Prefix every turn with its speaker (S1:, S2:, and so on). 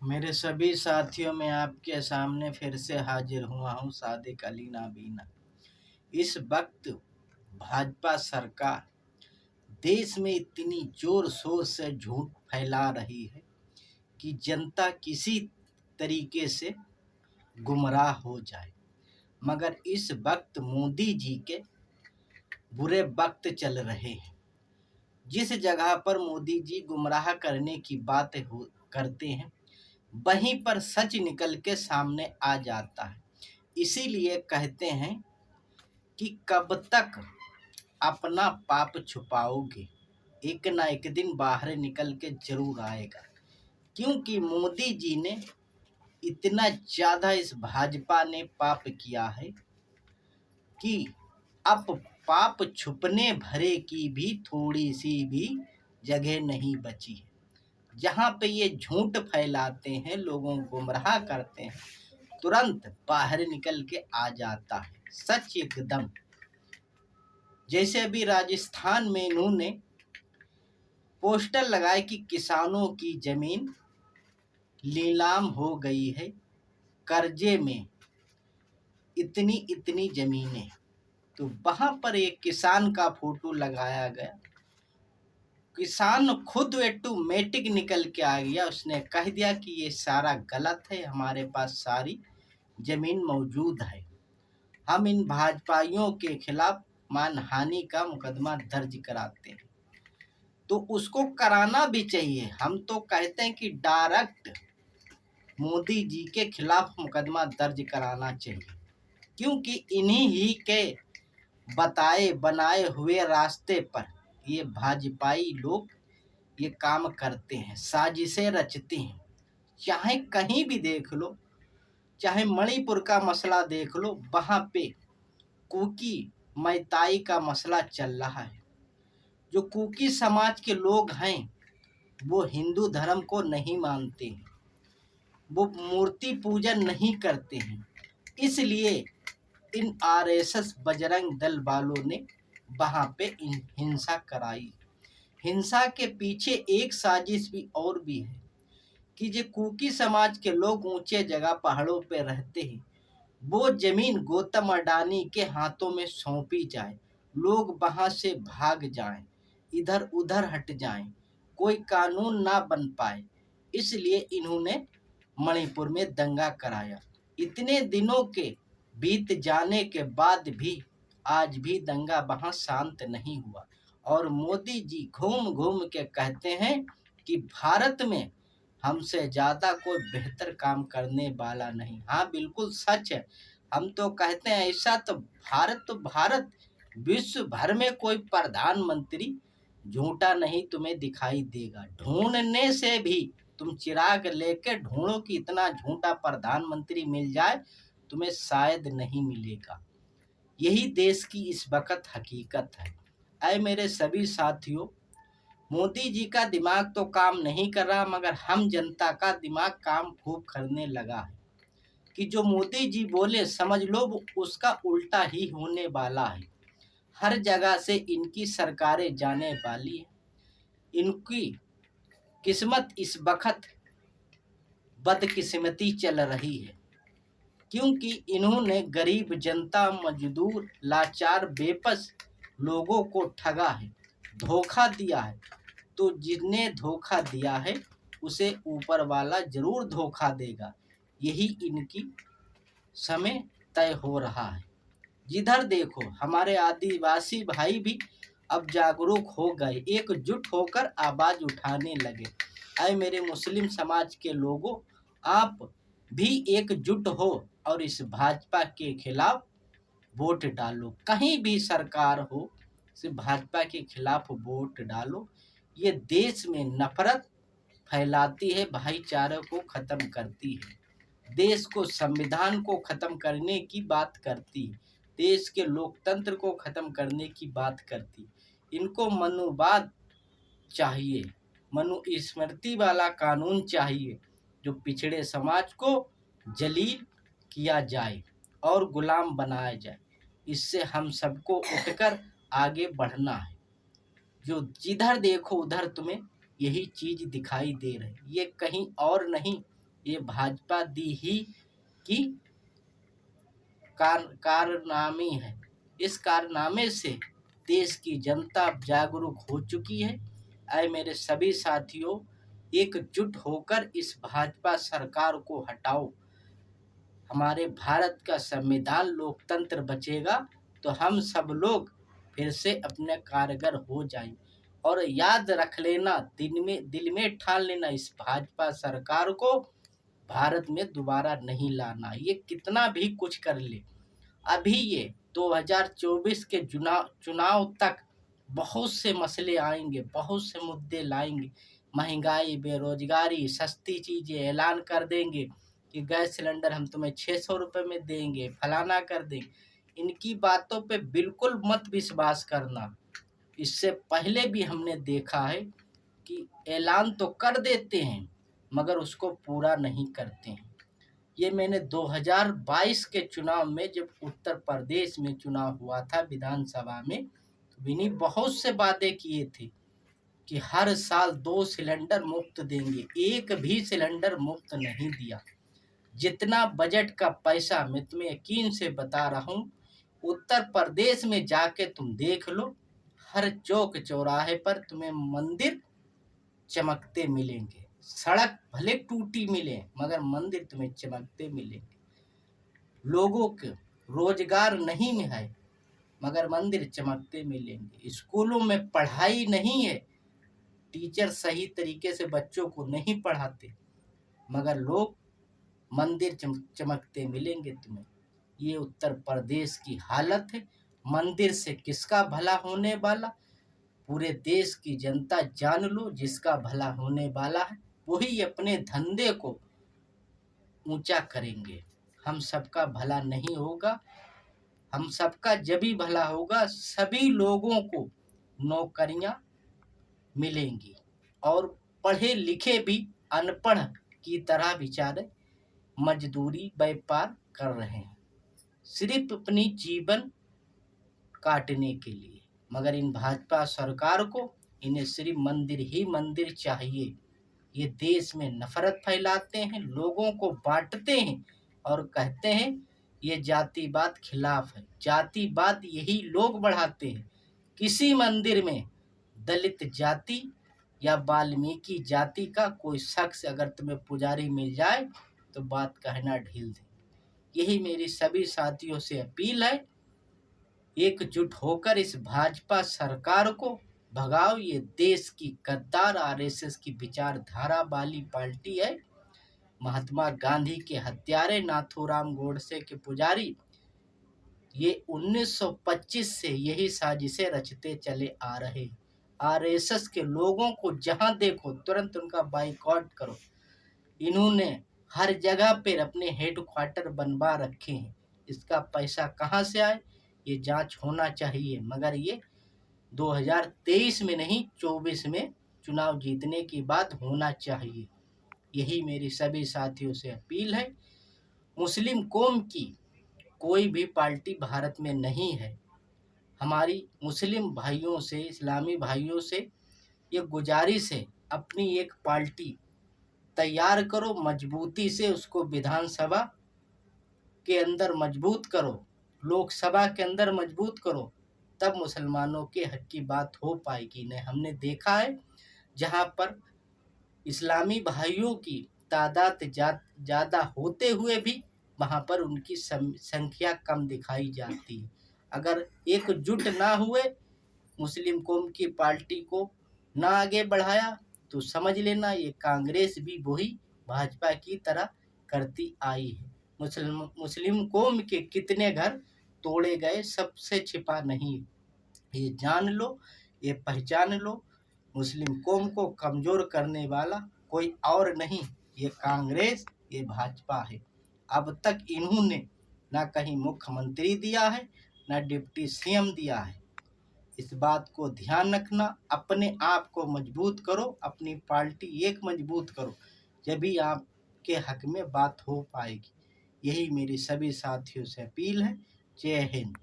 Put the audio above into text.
S1: मेरे सभी साथियों में आपके सामने फिर से हाजिर हुआ हूँ सादिक अली नाबीना। इस वक्त भाजपा सरकार देश में इतनी जोर शोर से झूठ फैला रही है कि जनता किसी तरीके से गुमराह हो जाए। मगर इस वक्त मोदी जी के बुरे वक्त चल रहे हैं। जिस जगह पर मोदी जी गुमराह करने की बातें करते हैं, वहीं पर सच निकल के सामने आ जाता है। इसीलिए कहते हैं कि कब तक अपना पाप छुपाओगे, एक ना एक दिन बाहर निकल के जरूर आएगा। क्योंकि मोदी जी ने इतना ज़्यादा इस भाजपा ने पाप किया है कि अब पाप छुपने भरे की भी थोड़ी सी भी जगह नहीं बची है। जहाँ पे ये झूठ फैलाते हैं, लोगों को गुमराह करते हैं, तुरंत बाहर निकल के आ जाता है सच एकदम। जैसे अभी राजस्थान में इन्होंने पोस्टर लगाए कि किसानों की जमीन नीलाम हो गई है, कर्जे में इतनी इतनी जमीनें। तो वहां पर एक किसान का फोटो लगाया गया। किसान खुद ऑटोमेटिक निकल के आ गया, उसने कह दिया कि ये सारा गलत है, हमारे पास सारी जमीन मौजूद है। हम इन भाजपाइयों के खिलाफ मानहानि का मुकदमा दर्ज कराते हैं। तो उसको कराना भी चाहिए। हम तो कहते हैं कि डायरेक्ट मोदी जी के खिलाफ मुकदमा दर्ज कराना चाहिए। क्योंकि इन्हीं ही के बताए बनाए हुए रास्ते पर ये भाजपाई लोग ये काम करते हैं, साजिशें रचते हैं। चाहे कहीं भी देख लो, चाहे मणिपुर का मसला देख लो, वहाँ पे कुकी मैताई का मसला चल रहा है। जो कुकी समाज के लोग हैं वो हिंदू धर्म को नहीं मानते हैं, वो मूर्ति पूजन नहीं करते हैं। इसलिए इन आरएसएस बजरंग दल वालों ने वहाँ पे हिंसा कराई। हिंसा के पीछे एक साजिश भी और भी है कि जो कुकी समाज के लोग ऊंचे जगह पहाड़ों पे रहते हैं, वो जमीन गौतम अडानी के हाथों में सौंपी जाए, लोग वहां से भाग जाएं, इधर उधर हट जाएं, कोई कानून ना बन पाए। इसलिए इन्होंने मणिपुर में दंगा कराया। इतने दिनों के बीत जाने के बाद भी आज भी दंगा वहां शांत नहीं हुआ। और मोदी जी घूम घूम के कहते हैं कि भारत में हमसे ज़्यादा कोई बेहतर काम करने वाला नहीं। हाँ, बिल्कुल सच है। हम तो कहते हैं ऐसा तो भारत विश्व भर में कोई प्रधानमंत्री झूठा नहीं तुम्हें दिखाई देगा। ढूंढने से भी तुम चिराग लेके ढूंढो कि इतना झूठा प्रधानमंत्री मिल जाए, तुम्हें शायद नहीं मिलेगा। यही देश की इस वक्त हकीकत है। ऐ मेरे सभी साथियों, मोदी जी का दिमाग तो काम नहीं कर रहा, मगर हम जनता का दिमाग काम खूब करने लगा है कि जो मोदी जी बोले समझ लो वो उसका उल्टा ही होने वाला है। हर जगह से इनकी सरकारें जाने वाली है। इनकी किस्मत इस वक्त बदकिस्मती चल रही है। क्योंकि इन्होंने गरीब जनता, मजदूर, लाचार, बेबस लोगों को ठगा है, धोखा दिया है। तो जिसने धोखा दिया है उसे ऊपर वाला जरूर धोखा देगा। यही इनकी समय तय हो रहा है। जिधर देखो हमारे आदिवासी भाई भी अब जागरूक हो गए, एकजुट होकर आवाज उठाने लगे। ऐ मेरे मुस्लिम समाज के लोगों, आप भी एकजुट हो और इस भाजपा के खिलाफ वोट डालो। कहीं भी सरकार हो, सिर्फ भाजपा के खिलाफ वोट डालो। ये देश में नफरत फैलाती है, भाईचारे को खत्म करती है, देश को, संविधान को खत्म करने की बात करती है, देश के लोकतंत्र को खत्म करने की बात करती। इनको मनुवाद चाहिए, मनुस्मृति वाला कानून चाहिए, जो पिछड़े समाज को जलील किया जाए और गुलाम बनाया जाए। इससे हम सबको उठकर आगे बढ़ना है। जो जिधर देखो उधर तुम्हें यही चीज दिखाई दे रही, ये कहीं और नहीं, ये भाजपा दी ही की कारनामे है। इस कारनामे से देश की जनता जागरूक हो चुकी है। आए मेरे सभी साथियों, एकजुट होकर इस भाजपा सरकार को हटाओ। हमारे भारत का संविधान लोकतंत्र बचेगा तो हम सब लोग फिर से अपने कारगर हो जाएंगे। और याद रख लेना, दिल में ठान लेना, इस भाजपा सरकार को भारत में दोबारा नहीं लाना। ये कितना भी कुछ कर ले, अभी ये 2024 के चुनाव तक बहुत से मसले आएंगे, बहुत से मुद्दे लाएंगे। महंगाई, बेरोजगारी, सस्ती चीजें ऐलान कर देंगे कि गैस सिलेंडर हम तुम्हें 600 रुपये में देंगे, फलाना कर देंगे। इनकी बातों पे बिल्कुल मत विश्वास करना। इससे पहले भी हमने देखा है कि ऐलान तो कर देते हैं मगर उसको पूरा नहीं करते हैं। ये मैंने 2022 के चुनाव में, जब उत्तर प्रदेश में चुनाव हुआ था विधानसभा में, तो इन्हीं बहुत से वादे किए थे कि हर साल 2 सिलेंडर मुफ्त देंगे। एक भी सिलेंडर मुफ्त नहीं दिया। जितना बजट का पैसा, मैं तुम्हें यकीन से बता रहा हूँ, उत्तर प्रदेश में जाके तुम देख लो, हर चौक चौराहे पर तुम्हें मंदिर चमकते मिलेंगे। सड़क भले टूटी मिले मगर मंदिर तुम्हें चमकते मिलेंगे। लोगों के रोजगार नहीं है मगर मंदिर चमकते मिलेंगे। स्कूलों में पढ़ाई नहीं है, टीचर सही तरीके से बच्चों को नहीं पढ़ाते मगर लोग मंदिर चमकते मिलेंगे तुम्हें। ये उत्तर प्रदेश की हालत है। मंदिर से किसका भला होने वाला? पूरे देश की जनता जान लो, जिसका भला होने वाला है वही अपने धंधे को ऊंचा करेंगे। हम सबका भला नहीं होगा। हम सबका जब ही भला होगा, सभी लोगों को नौकरियां मिलेंगी और पढ़े लिखे भी अनपढ़ की तरह बेचारे मजदूरी व्यापार कर रहे हैं, सिर्फ अपनी जीवन काटने के लिए। मगर इन भाजपा सरकार को, इन्हें सिर्फ मंदिर ही मंदिर चाहिए। ये देश में नफरत फैलाते हैं, लोगों को बांटते हैं और कहते हैं ये जातिवाद खिलाफ है। जातिवाद यही लोग बढ़ाते हैं। किसी मंदिर में दलित जाति या वाल्मीकि जाति का कोई शख्स अगर तुम्हें पुजारी मिल जाए तो बात कहना ढील दे। यही मेरी सभी साथियों से अपील है, एकजुट होकर इस भाजपा सरकार को भगाओ। ये देश की गद्दार आरएसएस की विचारधारा वाली पार्टी है। महात्मा गांधी के हत्यारे, नाथूराम गोडसे के पुजारी, ये 1925 से यही साजिशें रचते चले आ रहे। आरएसएस के लोगों को जहां देखो तुरंत उनका बाइकआउट करो। इन्होंने हर जगह पर अपने हेडक्वार्टर बनवा रखे हैं। इसका पैसा कहां से आए ये जांच होना चाहिए। मगर ये 2023 में नहीं, 24 में चुनाव जीतने की बात होना चाहिए। यही मेरी सभी साथियों से अपील है। मुस्लिम कौम की कोई भी पार्टी भारत में नहीं है। हमारी मुस्लिम भाइयों से, इस्लामी भाइयों से ये गुजारिश है, अपनी एक पार्टी तैयार करो, मजबूती से उसको विधानसभा के अंदर मजबूत करो, लोकसभा के अंदर मजबूत करो, तब मुसलमानों के हक की बात हो पाएगी। नहीं, हमने देखा है जहां पर इस्लामी भाइयों की तादाद ज़्यादा होते हुए भी वहां पर उनकी संख्या कम दिखाई जाती है। अगर एकजुट ना हुए, मुस्लिम कौम की पार्टी को ना आगे बढ़ाया तो समझ लेना ये कांग्रेस भी वही भाजपा की तरह करती आई है। मुस्लिम कौम के कितने घर तोड़े गए सबसे छिपा नहीं। ये जान लो, ये पहचान लो, मुस्लिम कौम को कमजोर करने वाला कोई और नहीं, ये कांग्रेस, ये भाजपा है। अब तक इन्होंने ना कहीं मुख्यमंत्री दिया है ना डिप्टी सीएम दिया है। इस बात को ध्यान रखना। अपने आप को मजबूत करो, अपनी पार्टी एक मजबूत करो, जब भी आपके हक में बात हो पाएगी। यही मेरी सभी साथियों से अपील है। जय हिंद।